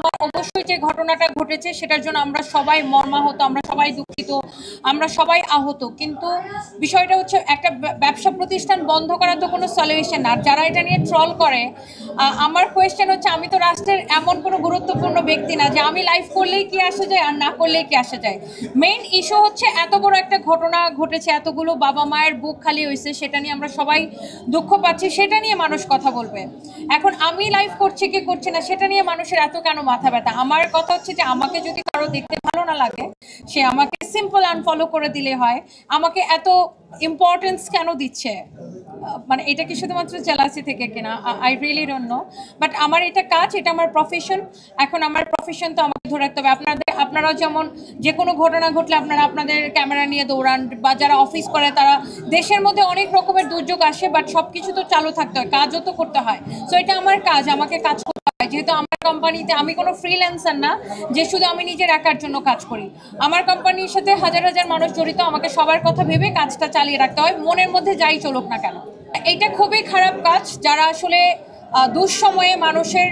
আমার অবশ্যই যে ঘটনাটা ঘটেছে সেটার জন্য আমরা সবাই মর্মাহত, আমরা সবাই দুঃখিত, আমরা সবাই আহত। কিন্তু বিষয়টা হচ্ছে একটা ব্যবসা প্রতিষ্ঠান বন্ধ করা তো কোনো সলিউশন না। আর যারা এটা নিয়ে ট্রল করে, আমার কোয়েশ্চেন হচ্ছে, আমি তো রাষ্ট্রের এমন কোনো গুরুত্বপূর্ণ ব্যক্তি না যে আমি লাইভ করলেই কি আসা যায় আর না করলেই কি আসা যায়। মেইন ইস্যু হচ্ছে এত বড় একটা ঘটনা ঘটেছে, এতগুলো বাবা মায়ের বুক খালি হয়েছে, সেটা নিয়ে আমরা সবাই দুঃখ পাচ্ছি, সেটা নিয়ে মানুষ কথা বলবে। এখন আমি লাইভ করছি কি করছি না সেটা নিয়ে মানুষের এত কেন মাথা ব্যথা? আমার কথা হচ্ছে যে আমাকে যদি কারো দেখতে ভালো না লাগে, সে আমাকে সিম্পল আনফলো করে দিলে হয়। আমাকে এত ইম্পর্টেন্স কেন দিচ্ছে? মানে এটা কি শুধুমাত্র জেলাসি থেকে কিনা, I really don't know. But আমার এটা কাজ, এটা আমার প্রফেশন। এখন আমার প্রফেশন তো আমাকে ধরে রাখতে হবে। আপনারাও যেমন যে কোনো ঘটনা ঘটলে আপনারা আপনাদের ক্যামেরা নিয়ে দৌড়ান, বা যারা অফিস করে তারা, দেশের মধ্যে অনেক রকমের দুর্যোগ আসে, বাট সব কিছু তো চালু থাকতে হয়, কাজও তো করতে হয়। সো এটা আমার কাজ, আমাকে কাজ করতে হয়। যেহেতু আমার কোম্পানিতে আমি কোনো ফ্রিল্যান্সার না যে শুধু আমি নিজের একার জন্য কাজ করি। আমার কোম্পানির সাথে হাজার হাজার মানুষ জড়িত, আমাকে সবার কথা ভেবে কাজটা চালিয়ে রাখতে হয়, মনের মধ্যে যাই চলুক না কেন। এটা খুবই খারাপ কাজ, যারা আসলে দুঃসময়ে মানুষের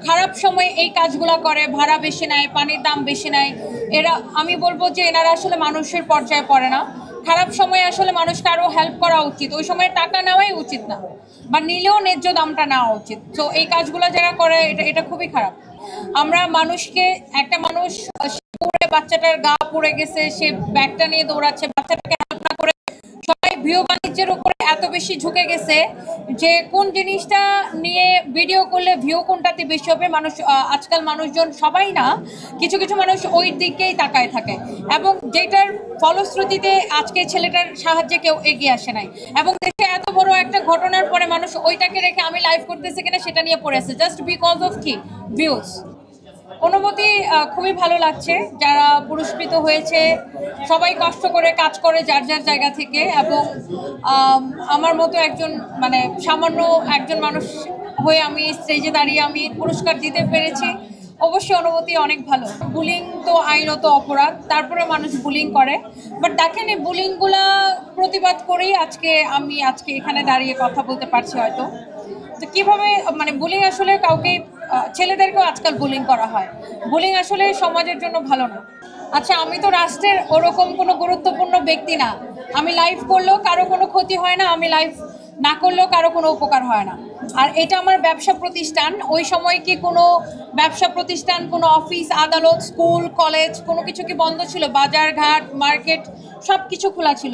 খারাপ সময়ে এই কাজগুলো করে, ভাড়া বেশি নেয়, পানির দাম বেশি নেয়। এরা, আমি বলবো যে এনারা আসলে মানুষের পর্যায়ে পড়ে না। খারাপ সময়ে আসলে মানুষকে আরও হেল্প করা উচিত, ওই সময় টাকা নেওয়াই উচিত না, বা নিলেও ন্যায্য দামটা নেওয়া উচিত। তো এই কাজগুলো যারা করে এটা খুবই খারাপ। আমরা মানুষকে, একটা মানুষ পুড়ে, বাচ্চাটার গা পুড়ে গেছে, সে ব্যাগটা নিয়ে দৌড়াচ্ছে, বাচ্চাটাকে হেল্প না করে সবাই ভিউ বাণিজ্যের উপরে এত বেশি ঝুঁকে গেছে যে কোন জিনিসটা নিয়ে ভিডিও করলে ভিউ কোনটাতে বেশি হবে। মানুষ, আজকাল মানুষজন সবাই না, কিছু কিছু মানুষ ওই দিকেই তাকায় থাকে, এবং যেটার ফলশ্রুতিতে আজকে ছেলেটার সাহায্যে কেউ এগিয়ে আসে নাই। এবং দেশে এত বড় একটা ঘটনার পরে মানুষ ওইটাকে রেখে আমি লাইভ করতেছি কিনা সেটা নিয়ে পড়ে আছে, জাস্ট বিকজ অফ কি ভিউজ। অনুভূতি খুবই ভালো লাগছে, যারা পুরস্কৃত হয়েছে সবাই কষ্ট করে কাজ করে যার যার জায়গা থেকে, এবং আমার মতো একজন, মানে সামান্য একজন মানুষ হয়ে আমি স্টেজে দাঁড়িয়ে আমি পুরস্কার দিতে পেরেছি, অবশ্যই অনুভূতি অনেক ভালো। বুলিং তো আইনত অপরাধ, তারপরে মানুষ বুলিং করে, বাট দেখেন এই বুলিংগুলা প্রতিবাদ করেই আমি এখানে দাঁড়িয়ে কথা বলতে পারছি হয়তো। তো কীভাবে, মানে বুলিং আসলে কাউকে, ছেলেদেরকেও আজকাল বুলিং করা হয়, বুলিং আসলে সমাজের জন্য ভালো না। আচ্ছা, আমি তো রাষ্ট্রের ওরকম কোনো গুরুত্বপূর্ণ ব্যক্তি না, আমি লাইভ করলেও কারো কোনো ক্ষতি হয় না, আমি লাইভ না করলেও কারো কোনো উপকার হয় না। আর এটা আমার ব্যবসা প্রতিষ্ঠান, ওই সময় কি কোনো ব্যবসা প্রতিষ্ঠান, কোনো অফিস, আদালত, স্কুল, কলেজ কোনো কিছু কি বন্ধ ছিল? বাজার ঘাট, মার্কেট সব কিছু খোলা ছিল।